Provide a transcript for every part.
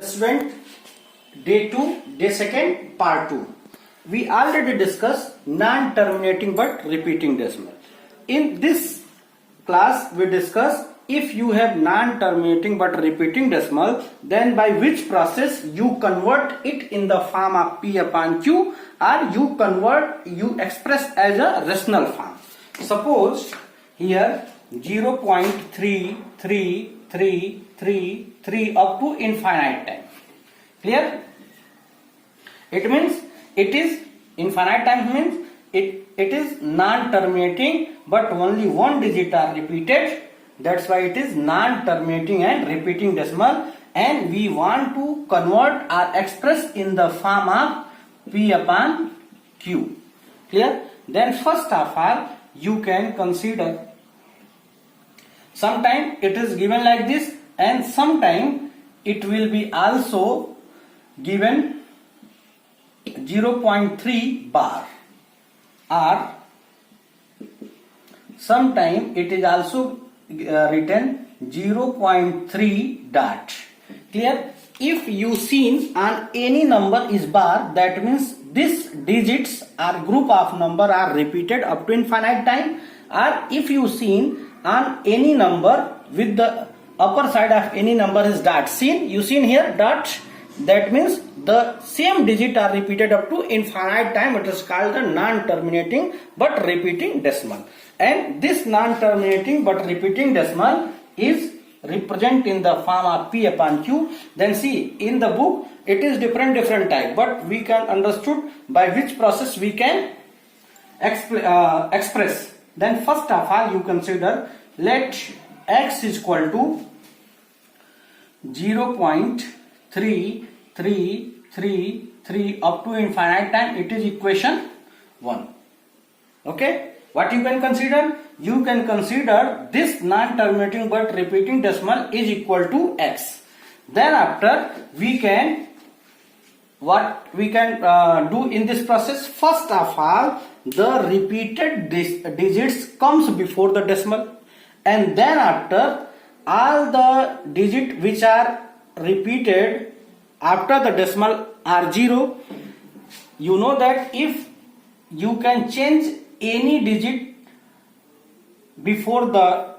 Student, day 2, day 2, part 2. We already discussed non-terminating but repeating decimal. In this class, we discuss if you have non-terminating but repeating decimal, then by which process you convert it in the form of P upon Q, or you express as a rational form. Suppose here 0.3333 up to infinite time. Clear? It means it is infinite time means it is non-terminating but only one digit are repeated. That's why it is non-terminating and repeating decimal, and we want to convert or express in the form of P upon Q. Clear? Then first of all you can consider, sometime it is given like this and sometime it will be also given 0.3 bar, or sometime it is also written 0.3 dot. Clear? If you seen on any number is bar, that means these digits or group of number are repeated up to infinite time, or if you seen on any number with the upper side of any number is dot, you seen here dot, that means the same digit are repeated up to infinite time. It is called the non-terminating but repeating decimal, and this non-terminating but repeating decimal is represent in the form of P upon Q. Then see, in the book it is different type, but we can understood by which process we can express. Then first of all you consider, let x is equal to 0.3333 up to infinite time. It is equation 1. Okay, what you can consider? You can consider this non-terminating but repeating decimal is equal to x. Then after we can do in this process, first of all the repeated digits comes before the decimal, and then after all the digits which are repeated after the decimal are 0. You know that if you can change any digit before the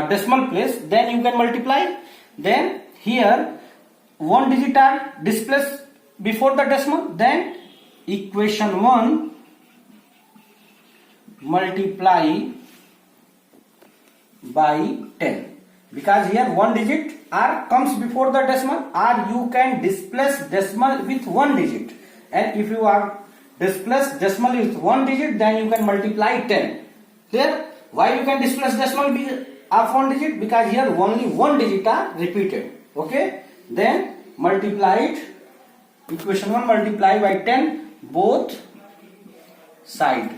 decimal place, then you can multiply. Then here one digit are displaced before the decimal, then equation 1 multiply by 10, because here one digit r comes before the decimal, or you can displace decimal with one digit, and if you are displace decimal with one digit, then you can multiply 10. Clear? Why you can displace decimal of one digit? Because here only one digit are repeated. Okay, then multiply it, equation 1 multiply by 10 both side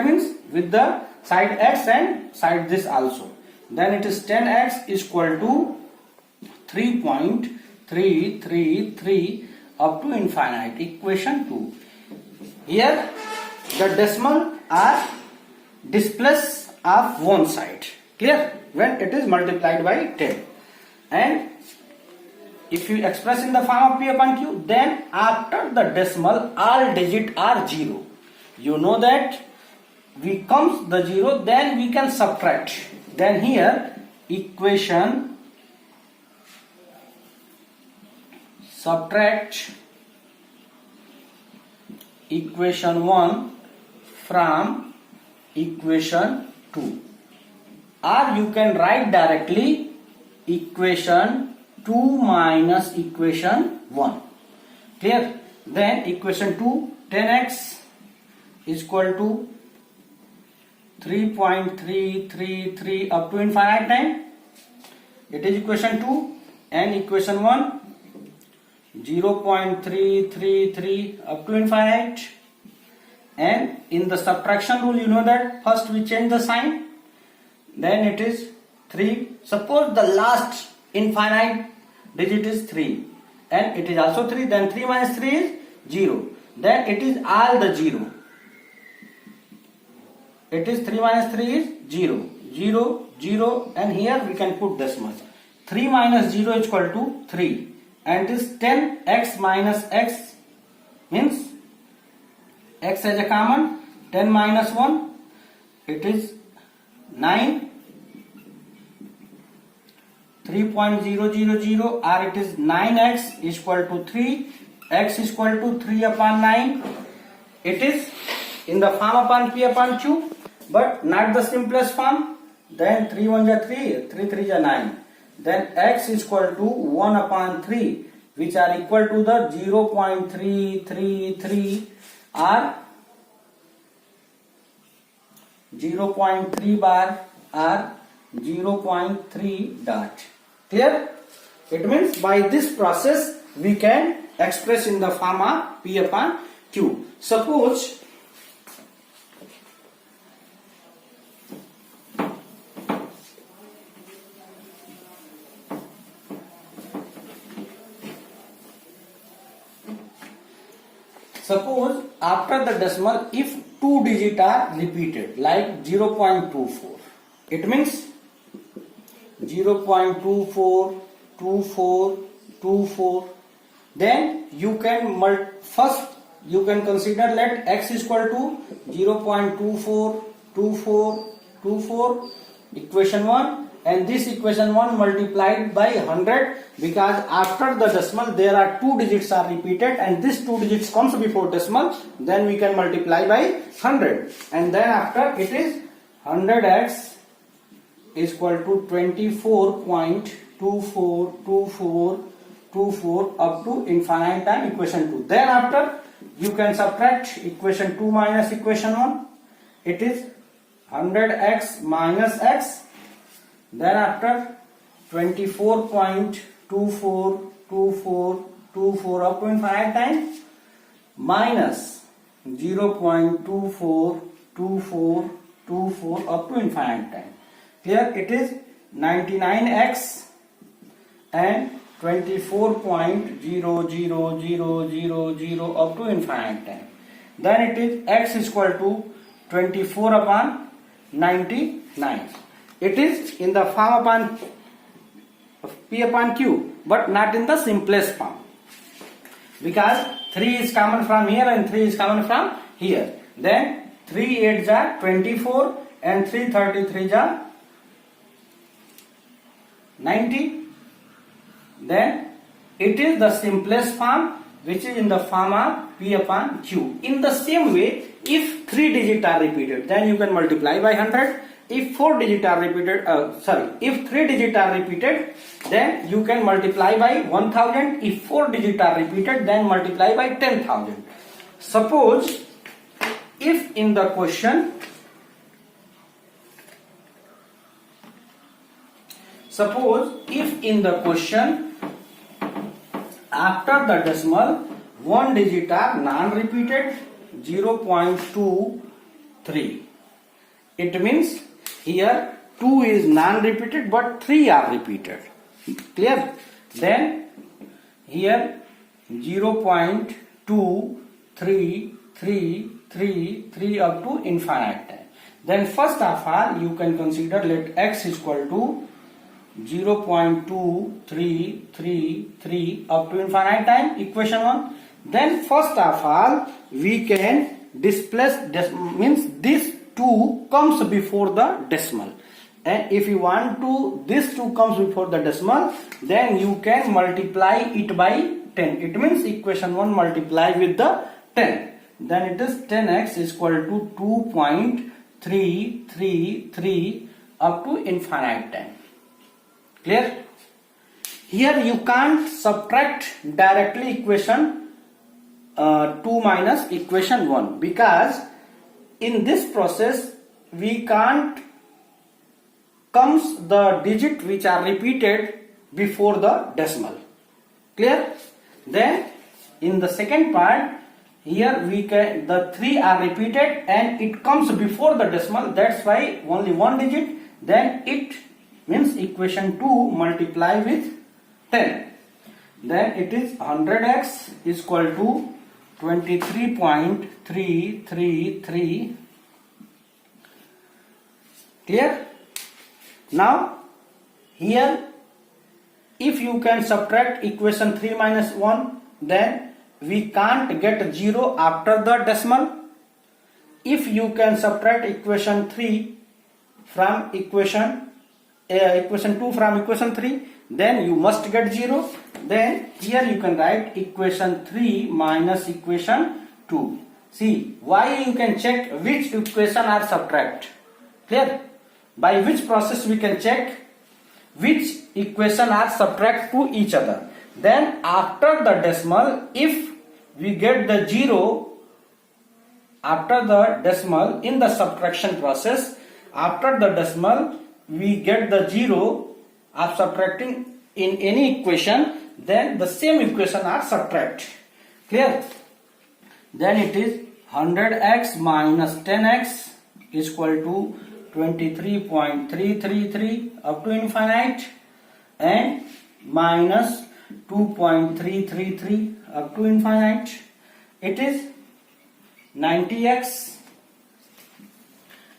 means with the side x and side this also. Then it is 10x is equal to 3.333 up to infinite, equation 2. Here the decimal are displaced of one side. Clear? When it is multiplied by 10, and if you express in the form of P upon Q, then after the decimal all digits are 0. You know that we comes the 0, then we can subtract. Then here equation subtract equation 1 from equation 2, or you can write directly equation 2 minus equation 1. Clear? Then equation 2, 10x is equal to 3.333 up to infinite time. It is equation 2, and equation 1 0.333 up to infinite. And in the subtraction rule, you know that first we change the sign, then it is 3. Suppose the last infinite digit is 3 and it is also 3, then 3 minus 3 is 0, then it is all the 0. It is 3 minus 3 is 0, 0, 0, and here we can put decimal. 3 minus 0 is equal to 3, and it is 10x minus x means x as a common, 10 minus 1, it is 9, 3.000, or it is 9x is equal to 3, x is equal to 3 upon 9. It is in the form upon p upon q, but not the simplest form. Then 3 1 is 3, 3 3 is 9. Then x is equal to 1 upon 3, which are equal to the 0.333 or 0.3 bar or 0.3 dot. Clear? It means by this process we can express in the form of p upon q. Suppose after the decimal, if 2 digits are repeated like 0.24, it means 0.24, 24, 24, then you can first you can consider let x is equal to 0.24, 24, 24, equation 1, and this equation 1 multiplied by 100, because after the decimal there are 2 digits are repeated and this 2 digits comes before decimal, then we can multiply by 100, and then after it is 100x is equal to 24.242424 up to infinite time, equation 2. Then after you can subtract equation 2 minus equation 1, it is 100x minus x. Then after 24.242424 up to infinite time minus 0.242424 up to infinite time. Here it is 99x and 24.00000 up to infinite time. Then it is x is equal to 24 upon 99. It is in the form upon p upon q, but not in the simplest form, because 3 is common from here and 3 is common from here. Then 3 8s are 24 and 3 33s are 90. Then it is the simplest form, which is in the form of p upon q. In the same way, if 3 digits are repeated, then you can multiply by 100. If 4 digits are repeated, if 3 digits are repeated, then you can multiply by 1000. If 4 digits are repeated, then multiply by 10,000. Suppose if in the question, after the decimal 1 digit are non-repeated, 0.23, it means here 2 is non-repeated but 3 are repeated. Clear? Then here 0.2333 up to infinite time. Then first of all you can consider let x is equal to 0.2333 up to infinite time, equation 1. Then first of all we can displace, means this 2 comes before the decimal, and if you want to this 2 comes before the decimal, then you can multiply it by 10. It means equation 1 multiply with the 10. Then it is 10x is equal to 2.333 up to infinite time. Clear? Here you can't subtract directly equation 2 minus equation 1, because in this process we can't comes the digit which are repeated before the decimal. Clear? Then in the second part, here we can, the 3 are repeated and it comes before the decimal, that's why only 1 digit. Then it means equation 2 multiply with 10. Then it is 100x is equal to 23.333. Clear? Now here if you can subtract equation 3 minus 1, then we can't get 0 after the decimal. If you can subtract equation 3 from equation 2 from equation 3, then you must get 0. Then here you can write equation 3 minus equation 2. See, why you can check which equation are subtract. Clear? By which process we can check which equation are subtract to each other. Then after the decimal, if we get the 0 after the decimal in the subtraction process, after the decimal we get the 0 of subtracting in any equation, then the same equation are subtract. Clear? Then it is 100x minus 10x is equal to 23.333 up to infinite, and minus 2.333 up to infinite. It is 90x,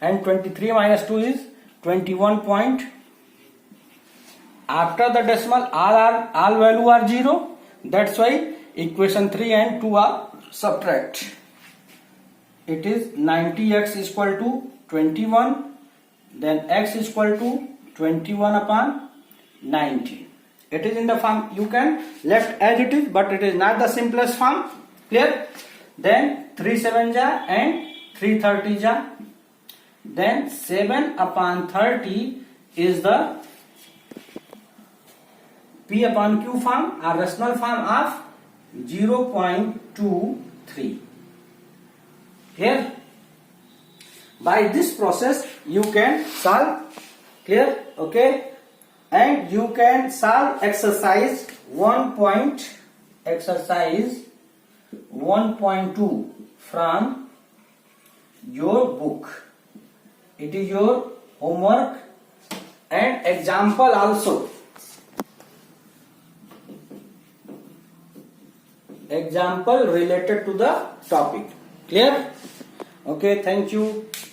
and 23 minus 2 is 21 point. After the decimal all value are 0. That's why equation 3 and 2 are subtract. It is 90x is equal to 21, then x is equal to 21 upon 90. It is in the form you can left as it is, but it is not the simplest form. Clear? Then 3 7 ja and 3 30 ja. Then 7 upon 30 is the P upon Q form or rational form of 0.23. Here, by this process you can solve. Clear? Okay, and you can solve exercise 1.2 from your book. It is your homework and example also. Example related to the topic. Clear? Okay, thank you.